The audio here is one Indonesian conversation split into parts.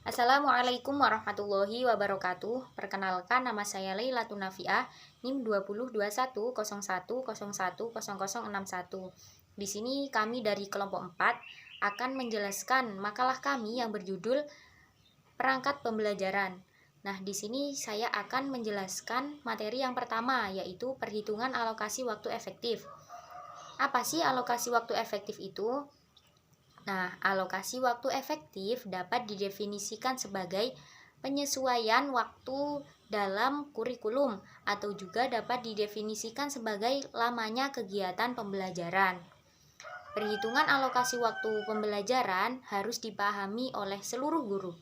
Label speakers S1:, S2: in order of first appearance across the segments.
S1: Assalamualaikum warahmatullahi wabarakatuh. Perkenalkan, nama saya Lailatun Nafiah, NIM 202101010061. Di sini kami dari kelompok 4 akan menjelaskan makalah kami yang berjudul Perangkat Pembelajaran. Nah, di sini saya akan menjelaskan materi yang pertama, yaitu perhitungan alokasi waktu efektif. Apa sih alokasi waktu efektif itu? Nah, alokasi waktu efektif dapat didefinisikan sebagai penyesuaian waktu dalam kurikulum atau juga dapat didefinisikan sebagai lamanya kegiatan pembelajaran. Perhitungan alokasi waktu pembelajaran harus dipahami oleh seluruh guru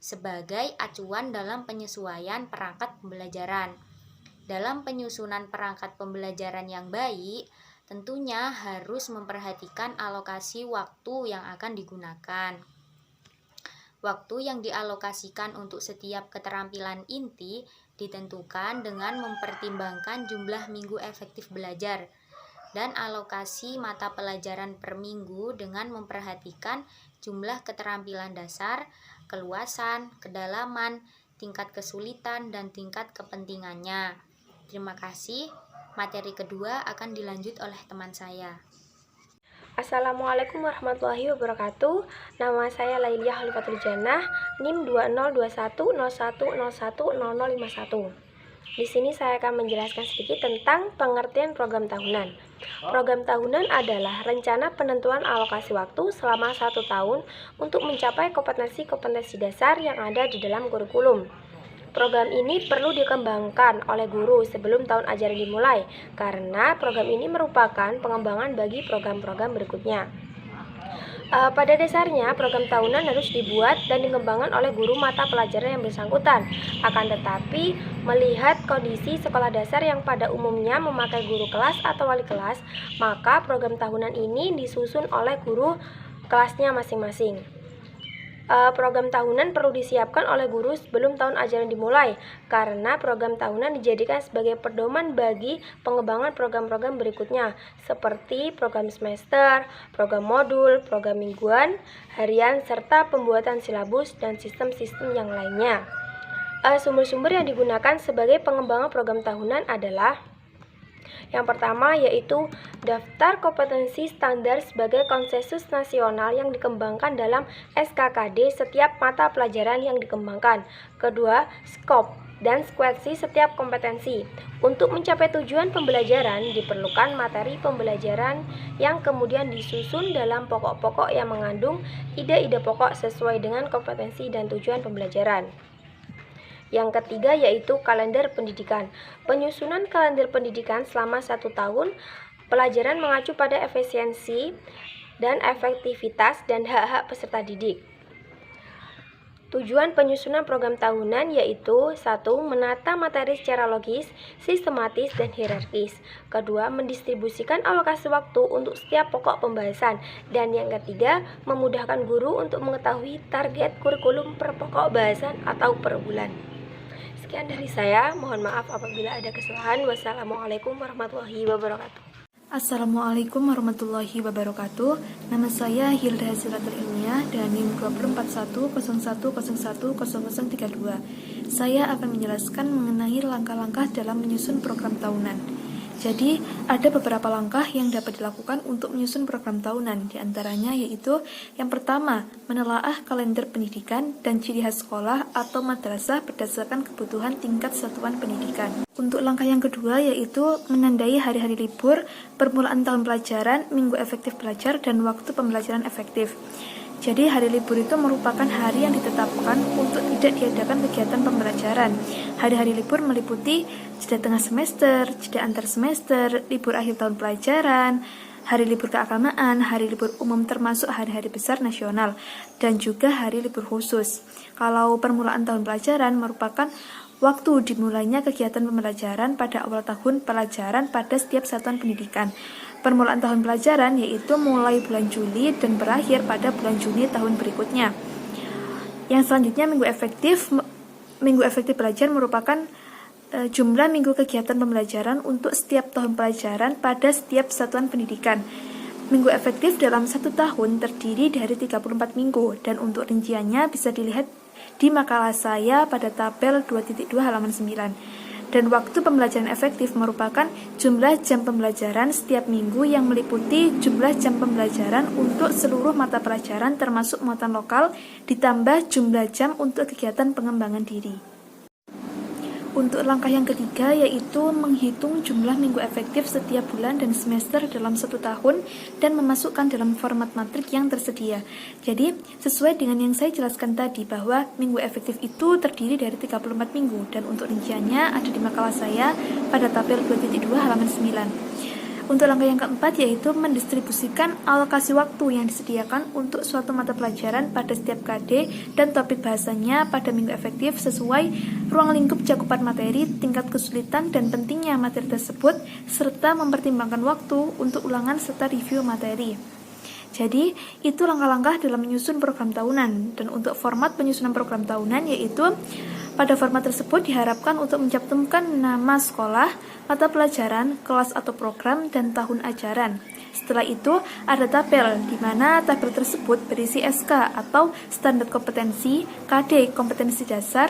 S1: sebagai acuan dalam penyesuaian perangkat pembelajaran. Dalam penyusunan perangkat pembelajaran yang baik, tentunya harus memperhatikan alokasi waktu yang akan digunakan. Waktu yang dialokasikan untuk setiap keterampilan inti ditentukan dengan mempertimbangkan jumlah minggu efektif belajar dan alokasi mata pelajaran per minggu dengan memperhatikan jumlah keterampilan dasar, keluasan, kedalaman, tingkat kesulitan, dan tingkat kepentingannya. Terima kasih. Materi kedua akan dilanjut oleh teman saya.
S2: Assalamualaikum warahmatullahi wabarakatuh. Nama saya Lailiyah Khalifatul Jannah, NIM 202101010051. Di sini saya akan menjelaskan sedikit tentang pengertian program tahunan. Program tahunan adalah rencana penentuan alokasi waktu selama 1 tahun untuk mencapai kompetensi-kompetensi dasar yang ada di dalam kurikulum. Program ini perlu dikembangkan oleh guru sebelum tahun ajaran dimulai, karena program ini merupakan pengembangan bagi program-program berikutnya. Pada dasarnya, program tahunan harus dibuat dan dikembangkan oleh guru mata pelajaran yang bersangkutan. Akan tetapi, melihat kondisi sekolah dasar yang pada umumnya memakai guru kelas atau wali kelas, maka program tahunan ini disusun oleh guru kelasnya masing-masing. Program tahunan perlu disiapkan oleh guru sebelum tahun ajaran dimulai, karena program tahunan dijadikan sebagai pedoman bagi pengembangan program-program berikutnya, seperti program semester, program modul, program mingguan, harian, serta pembuatan silabus dan sistem-sistem yang lainnya. Sumber-sumber yang digunakan sebagai pengembangan program tahunan adalah yang pertama yaitu daftar kompetensi standar sebagai konsensus nasional yang dikembangkan dalam SKKD setiap mata pelajaran yang dikembangkan. Kedua, skop dan sekuensi setiap kompetensi. Untuk mencapai tujuan pembelajaran diperlukan materi pembelajaran yang kemudian disusun dalam pokok-pokok yang mengandung ide-ide pokok sesuai dengan kompetensi dan tujuan pembelajaran. Yang ketiga yaitu kalender pendidikan. Penyusunan kalender pendidikan selama 1 tahun, pelajaran mengacu pada efisiensi dan efektivitas dan hak-hak peserta didik. Tujuan penyusunan program tahunan yaitu 1. Menata materi secara logis, sistematis, dan hierarkis. Kedua, mendistribusikan alokasi waktu untuk setiap pokok pembahasan. Dan yang ketiga, memudahkan guru untuk mengetahui target kurikulum per pokok bahasan atau per bulan. Sekian dari saya, mohon maaf apabila ada kesalahan. Wassalamualaikum warahmatullahi wabarakatuh.
S3: Assalamualaikum warahmatullahi wabarakatuh. Nama saya Hilda Zilatul Ilmiah dan NIM 244101010032. Saya akan menjelaskan mengenai langkah-langkah dalam menyusun program tahunan. Jadi, ada beberapa langkah yang dapat dilakukan untuk menyusun program tahunan. Di antaranya yaitu yang pertama, menelaah kalender pendidikan dan ciri khas sekolah atau madrasah berdasarkan kebutuhan tingkat satuan pendidikan. Untuk langkah yang kedua yaitu menandai hari-hari libur, permulaan tahun pelajaran, minggu efektif belajar, dan waktu pembelajaran efektif. Jadi hari libur itu merupakan hari yang ditetapkan untuk tidak diadakan kegiatan pembelajaran. Hari-hari libur meliputi jeda tengah semester, jeda antar semester, libur akhir tahun pelajaran, hari libur keagamaan, hari libur umum termasuk hari-hari besar nasional, dan juga hari libur khusus. Kalau permulaan tahun pelajaran merupakan waktu dimulainya kegiatan pembelajaran pada awal tahun pelajaran pada setiap satuan pendidikan. Permulaan tahun pelajaran yaitu mulai bulan Juli dan berakhir pada bulan Juni tahun berikutnya. Yang selanjutnya minggu efektif belajar merupakan jumlah minggu kegiatan pembelajaran untuk setiap tahun pelajaran pada setiap satuan pendidikan. Minggu efektif dalam 1 tahun terdiri dari 34 minggu, dan untuk rinciannya bisa dilihat di makalah saya pada tabel 2.2 halaman 9. Dan waktu pembelajaran efektif merupakan jumlah jam pembelajaran setiap minggu yang meliputi jumlah jam pembelajaran untuk seluruh mata pelajaran termasuk muatan lokal, ditambah jumlah jam untuk kegiatan pengembangan diri. Untuk langkah yang ketiga, yaitu menghitung jumlah minggu efektif setiap bulan dan semester dalam 1 tahun dan memasukkan dalam format matrik yang tersedia. Jadi, sesuai dengan yang saya jelaskan tadi bahwa minggu efektif itu terdiri dari 34 minggu, dan untuk rinciannya ada di makalah saya pada tabel 2.2 halaman 9. Untuk langkah yang keempat, yaitu mendistribusikan alokasi waktu yang disediakan untuk suatu mata pelajaran pada setiap KD dan topik bahasanya pada minggu efektif sesuai ruang lingkup cakupan materi, tingkat kesulitan dan pentingnya materi tersebut, serta mempertimbangkan waktu untuk ulangan serta review materi. Jadi, itu langkah-langkah dalam menyusun program tahunan. Dan untuk format penyusunan program tahunan, yaitu pada format tersebut diharapkan untuk mencantumkan nama sekolah, mata pelajaran, kelas atau program, dan tahun ajaran. Setelah itu, ada tabel, di mana tabel tersebut berisi SK atau standar kompetensi, KD kompetensi dasar,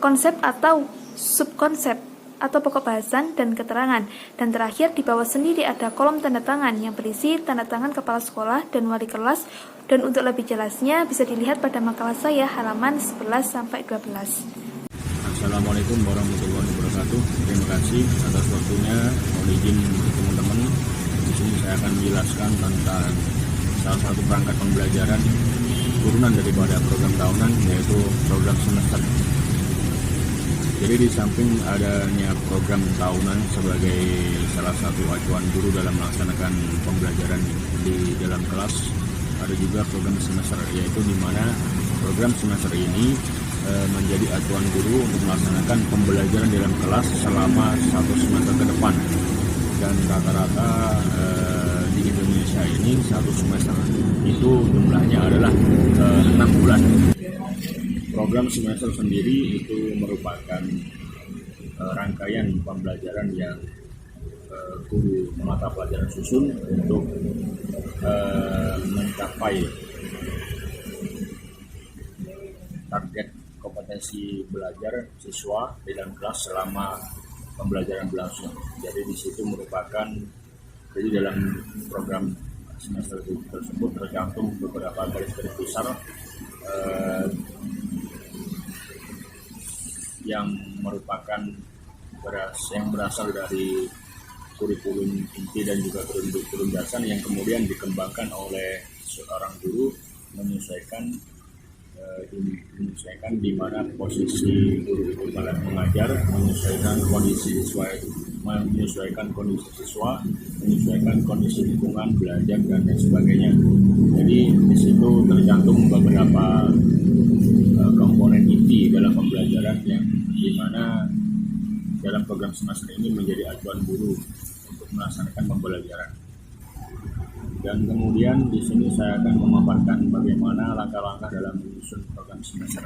S3: konsep atau subkonsep, atau pokok bahasan dan keterangan. Dan terakhir di bawah sendiri ada kolom tanda tangan yang berisi tanda tangan kepala sekolah dan wali kelas. Dan untuk lebih jelasnya bisa dilihat pada makalah saya halaman 11-12.
S4: Assalamualaikum warahmatullahi wabarakatuh. Terima kasih atas waktunya. Mohon izin teman-teman. Di sini saya akan menjelaskan tentang salah satu perangkat pembelajaran turunan daripada program tahunan, yaitu program semester. Jadi di samping adanya program tahunan sebagai salah satu acuan guru dalam melaksanakan pembelajaran di dalam kelas, ada juga program semester, yaitu di mana program semester ini menjadi acuan guru untuk melaksanakan pembelajaran di dalam kelas selama 1 semester ke depan. Dan rata-rata di Indonesia ini 1 semester itu jumlahnya adalah 6 bulan. Program semester sendiri itu merupakan rangkaian pembelajaran yang guru mata pelajaran susun untuk mencapai target kompetensi belajar siswa di dalam kelas selama pembelajaran berlangsung. Jadi di situ merupakan, jadi dalam program semester tersebut tercantum beberapa garis-garis besar yang merupakan yang berasal dari kurikulum inti dan juga kurikulum dasar yang kemudian dikembangkan oleh seorang guru menyesuaikan di mana posisi guru itu mengajar, menyesuaikan kondisi siswa, menyesuaikan kondisi lingkungan belajar dan lain sebagainya. Jadi di situ tercantum beberapa komponen inti dalam pembelajaran yang di mana dalam program semester ini menjadi acuan guru untuk melaksanakan pembelajaran. Dan kemudian di sini saya akan memaparkan bagaimana langkah-langkah dalam menyusun program semester.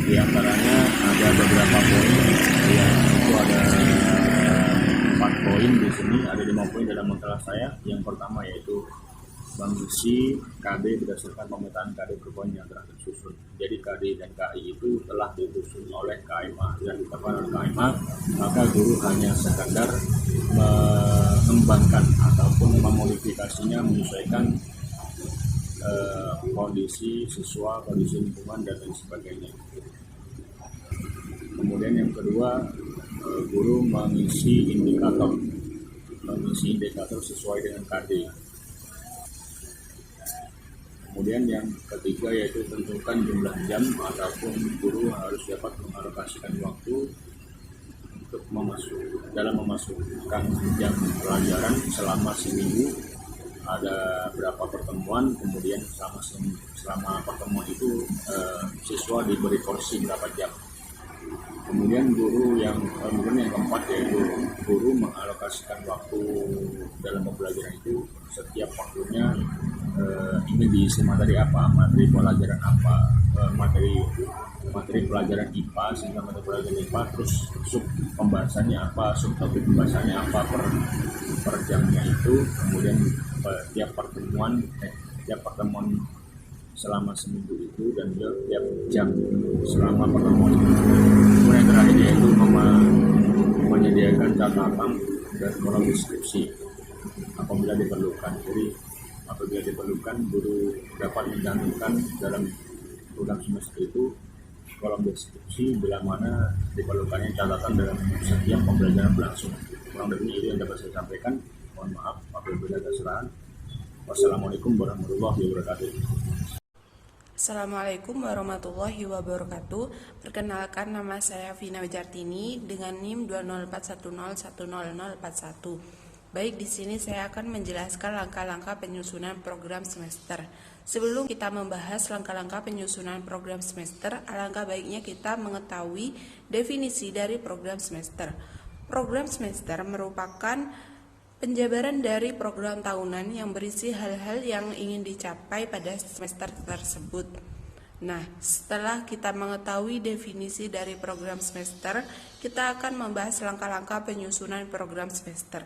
S4: Di antaranya ada beberapa poin, ya itu ada 4 poin di sini, ada 5 poin dalam makalah saya. Yang pertama yaitu mengisi KD berdasarkan pemetaan KD berpoin yang telah disusun. Jadi KD dan KI itu telah disusun oleh KMA dan ditetapkan oleh KMA, maka guru hanya sekadar mengembangkan ataupun memodifikasinya menyesuaikan kondisi siswa, kondisi lingkungan dan lain sebagainya. Kemudian yang kedua, guru mengisi indikator sesuai dengan KD. Kemudian yang ketiga yaitu tentukan jumlah jam ataupun guru harus dapat mengalokasikan waktu untuk dalam memasukkan jam pelajaran selama seminggu. Ada berapa pertemuan, kemudian selama pertemuan itu siswa diberi porsi berapa jam. Kemudian yang keempat yaitu guru mengalokasikan waktu dalam pembelajaran itu setiap waktunya ingin diisi materi apa, materi pelajaran apa, materi pelajaran IPA sehingga materi pelajaran IPA, terus sub pembahasannya apa, subtopik pembahasannya apa per jamnya itu, kemudian tiap pertemuan selama seminggu itu, dan juga tiap jam selama pertemuan. Kemudian yang terakhir yaitu menyediakan catatan dan kolom deskripsi apabila diperlukan. Jadi apabila diperlukan, guru dapat mencantumkan dalam program semester itu kolom deskripsi bila mana diperlukannya catatan dalam setiap pembelajaran berlangsung. Kurang lebih itu yang dapat saya sampaikan. Mohon maaf apabila ada kesalahan. Wassalamualaikum warahmatullahi wabarakatuh.
S5: Assalamualaikum warahmatullahi wabarakatuh. Perkenalkan, nama saya Vina Wijartini dengan NIM 204101041. Baik, di sini saya akan menjelaskan langkah-langkah penyusunan program semester. Sebelum kita membahas langkah-langkah penyusunan program semester, alangkah baiknya kita mengetahui definisi dari program semester. Program semester merupakan penjabaran dari program tahunan yang berisi hal-hal yang ingin dicapai pada semester tersebut. Nah, setelah kita mengetahui definisi dari program semester, kita akan membahas langkah-langkah penyusunan program semester.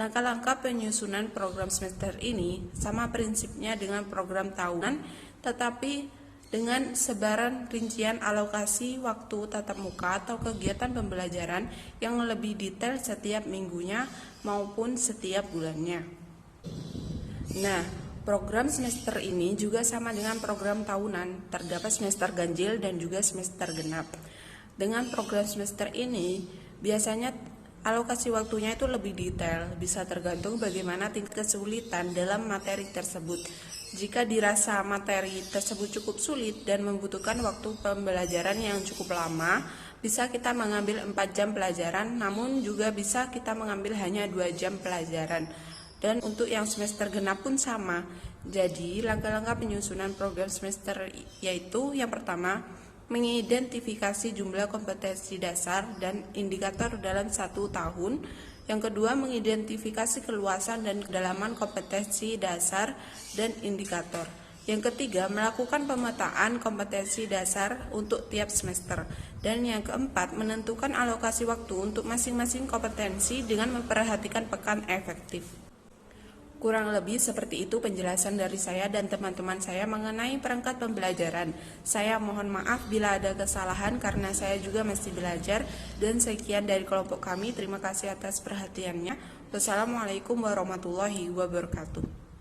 S5: Langkah-langkah penyusunan program semester ini sama prinsipnya dengan program tahunan, tetapi dengan sebaran rincian alokasi waktu tatap muka atau kegiatan pembelajaran yang lebih detail setiap minggunya maupun setiap bulannya. Nah, program semester ini juga sama dengan program tahunan, terdapat semester ganjil dan juga semester genap. Dengan program semester ini, biasanya alokasi waktunya itu lebih detail, bisa tergantung bagaimana tingkat kesulitan dalam materi tersebut. Jika dirasa materi tersebut cukup sulit dan membutuhkan waktu pembelajaran yang cukup lama, bisa kita mengambil 4 jam pelajaran, namun juga bisa kita mengambil hanya 2 jam pelajaran. Dan untuk yang semester genap pun sama. Jadi, langkah-langkah penyusunan program semester yaitu yang pertama, mengidentifikasi jumlah kompetensi dasar dan indikator dalam 1 tahun. Yang kedua, mengidentifikasi keluasan dan kedalaman kompetensi dasar dan indikator. Yang ketiga, melakukan pemetaan kompetensi dasar untuk tiap semester. Dan yang keempat, menentukan alokasi waktu untuk masing-masing kompetensi dengan memperhatikan pekan efektif. Kurang lebih seperti itu penjelasan dari saya dan teman-teman saya mengenai perangkat pembelajaran. Saya mohon maaf bila ada kesalahan karena saya juga masih belajar. Dan sekian dari kelompok kami. Terima kasih atas perhatiannya. Wassalamualaikum warahmatullahi wabarakatuh.